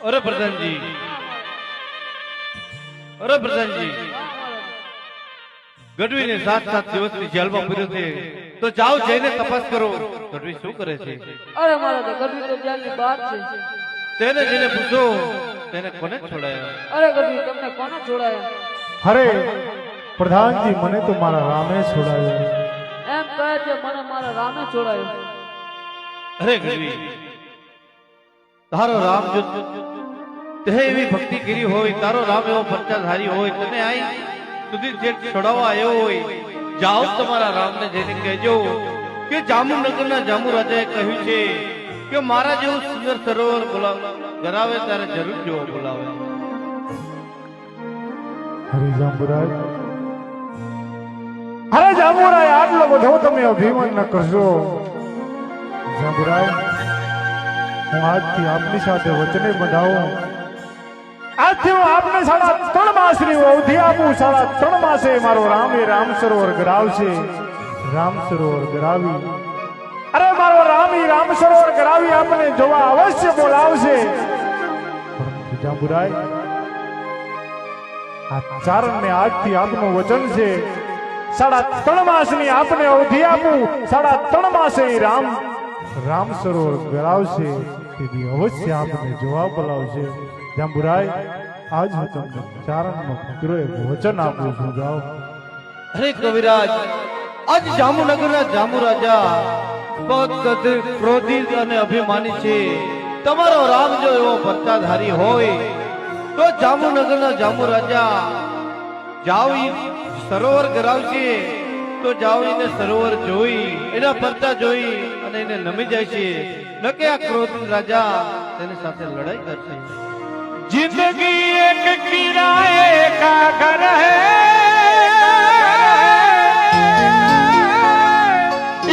અરે પ્રધાનજી, અરે પ્રધાનજી, ગઢવીને 7 દિવસની જેલમાં પૂર્યો છે, તો જાઓ જઈને તપાસ કરો. ગઢવી શું કરે છે? અરે મારા તો ગઢવી તો જેલની બહાર છે. તેને જેને પૂછો તેને કોને છોડાયા? અરે ગઢવી તમને કોને છોડાયા? અરે પ્રધાનજી, મને તો મારા રામે છોડાયો. એમ કહે છે મને મારા રામે છોડાયો. અરે ગઢવી, તારો રામ જો તે એવી ભક્તિ કરી હોય, તારો રામ એવો પરચાધારી હોય, તને આઈ સુધી જે છોડાવવા આવ્યો હોય, જાઓ તમારા રામને જઈને કહેજો કે જામુનગરના જામુ રાજાએ કહ્યું છે કે મારા જેવું સુંદર સરોવર ગરાવે ત્યારે જરૂર જેવો બોલાવે. હરે જાંબુરાય, અરે જાંબુરાય, આટલો બધો તમે અભિમાન ન કરશો. જાંબુરાય, હું આજથી આપની સાથે વચને બંધાવું. આજથી હું આપને 3.5 માસની અવધિ આપું. 3.5 માસે મારો રામ એ રામ સરોવર ગરાવશે. રામ સરોવર ગરાવી, અરે મારો રામ એ રામ સરોવર ગરાવી આપને જોવા અવશ્ય બોલાવશે. પરંતુ જાંબુરાય, આ ચારણને આજથી આપનું વચન છે, 3.5 માસની આપને અવધિ આપું. 3.5 માસે રામ સરોવર ગરાવશે, તેથી અવશ્ય આપને જોવા બોલાવશે. જાંબુરાય, આજ હું તમને ચારણનો પુત્ર વચન આપું છું. જાઓ. અરે કવિરાજ, આજ જામુનગરના જામુ રાજા ભક્ત, ક્રોધિત અને અભિમાની છે. તમારો રામ જો એવો પરચાધારી હોય તો જામુનગરના જામુ રાજા જાવી સરોવર ગરાવશે, તો જાવીને સરોવર જોઈ, એના પરચા જોઈ અને એને નમી જાય છે. ન કે આ ક્રોધિત રાજા તેની સાથે લડાઈ કરશે. जिंदगी एक किराए का घर है,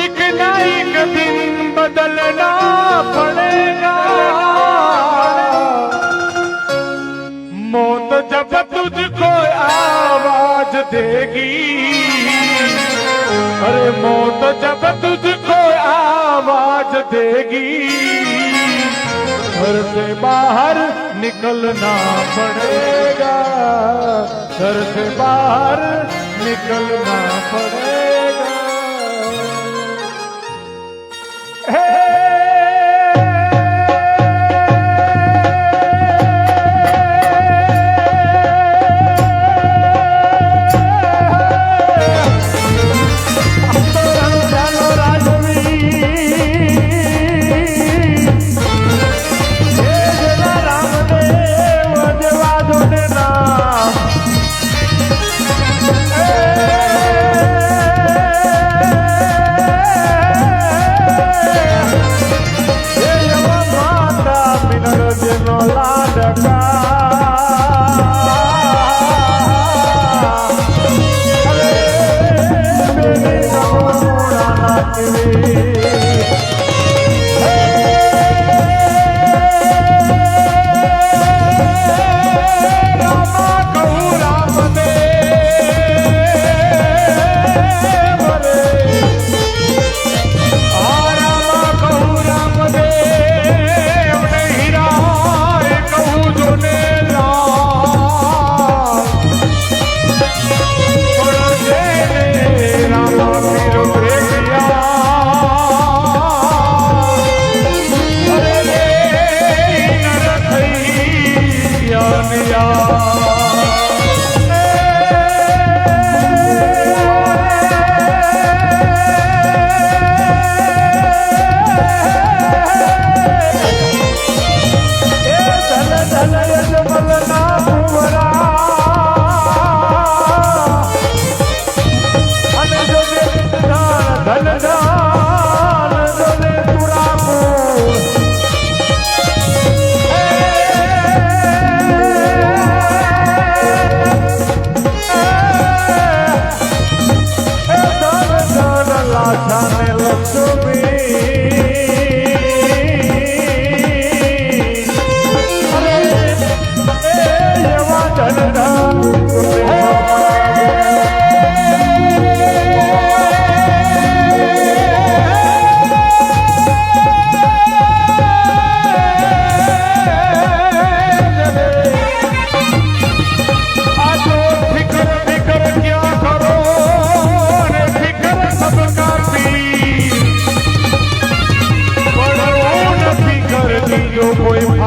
एक ना एक दिन बदलना पड़ेगा. मौत जब तुझको आवाज देगी, अरे मौत जब तुझको आवाज देगी, घर से बाहर निकलना पड़ेगा, घर से बाहर निकलना पड़ेगा.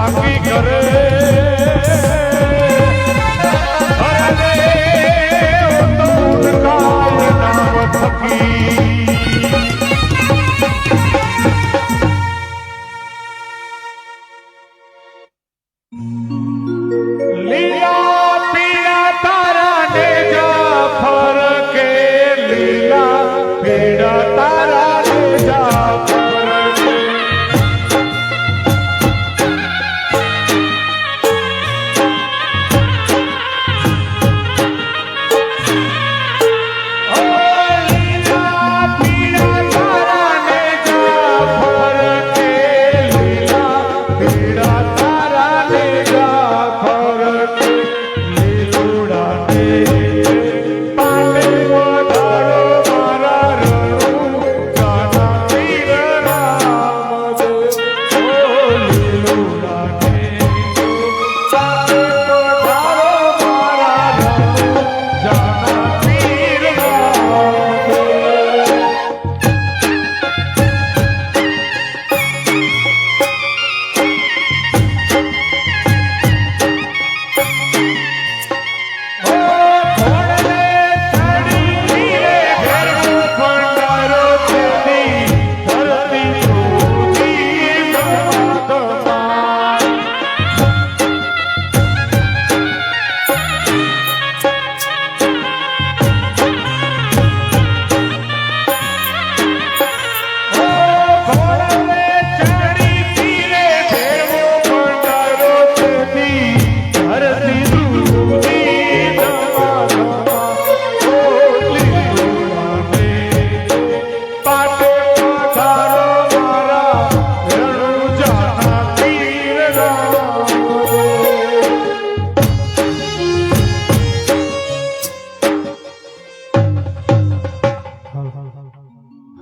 થાકી કરે અરે તો કાય નામ થકી લીલા પીળા તારા ને જાફર કે લીલા પીળા તારા ને જાફર કે ઓ લીલા પીળા તારા ને જાફર કે લીલા પીળા તારા ને જાફર કે લીલુડા ને પાલે વધારો મારા રણુ જાના પીર રામ દે ઓ લીલુડા ને પાલે વધારો મારા રણુ જાના પીર રામ દે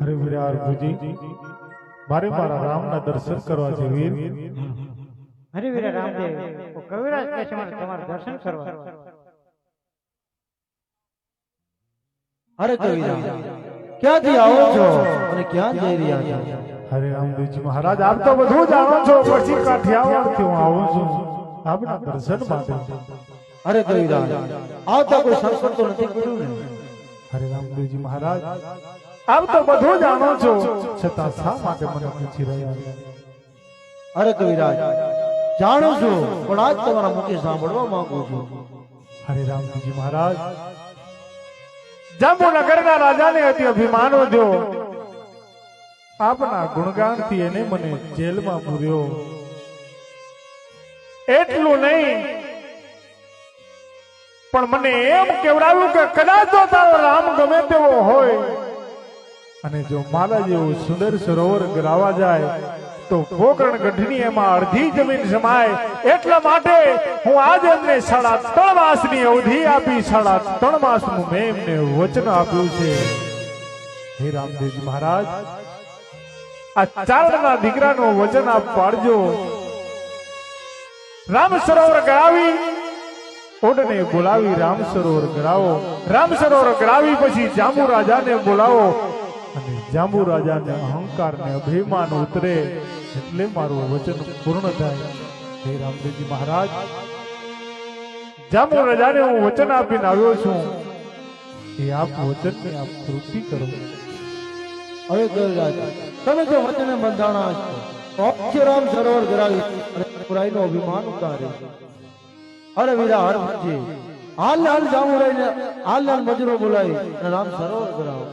હરે વિરાર ભુજી મારે મારા રામના દર્શન કરવા છે વીર હરે વીરા રામદેવ કવિરાજ કહે છે મારે તમારા દર્શન કરવા અરે કવિરાજ ક્યાંથી આવો છો અને ક્યાં જઈ રહ્યા છો? હરે રામદેવજી મહારાજ આપ તો બધું જાણો છો પછી કાઠિયાવાડથી હું આવું છું આપના દર્શન માટે અરે કવિરાજ આવતા કોઈ સંકટ તો નથી કર્યું ને? હરે રામદેવજી મહારાજ આપ તો બધું જાણો છો છતાં શા માટે મને પૂછી રહ્યા? અરે કવિરાજ જાણું છું પણ આજ તમારા મુખે સાંભળવા માંગુ છું. હરે રામદેવજી મહારાજ જાંબુનગરના રાજાને અતિ અભિમાન વધ્યો આપના ગુણગાનથી એને મને જેલમાં પૂર્યો એટલું નહીં પણ મને એમ કેવડાવ્યું કે કદાચ જો તારો રામ ગમે તેવો હોય અને જો મારા જેવું સુંદર સરોવર ગરાવા જાય તો પોકરણ ગઢની એમાં અડધી જમીન સમાય એટલા માટે હું આજે એમને 3.5 માસની અવધિ આપી 3.5 માસનું મેં એમને વચન આપ્યું છે. હે રામદેવજી મહારાજ આ ચારણના દીકરાનું વચન આપ પાડજો. રામ સરોવર ગરાવી ઓડને બોલાવી રામ સરોવર ગરાવો. રામ સરોવર ગરાવી પછી જાંબુ રાજાને બોલાવો અને જાંબુ રાજાને અહંકાર ને અભિમાન ઉતરે એટલે મારું વચન પૂર્ણ થાય. હે રામદેવજી મહારાજ જાંબુ રાજાને હું વચન આપીને આવ્યો છું એ આપ વચનને આપ પૂર્તિ કરો. હવે કવિરાજ તમે જો વચને બંધાણા છો તો અક્ષય રામ સરોવર ગરાવી અને પુરાઈનો અભિમાન ઉતારે. અરે વીરા હર ભજી હાલ હાલ જામુરાઈને હાલ હાલ મજરો બોલાવી અને રામ સરોવર ગરાવો.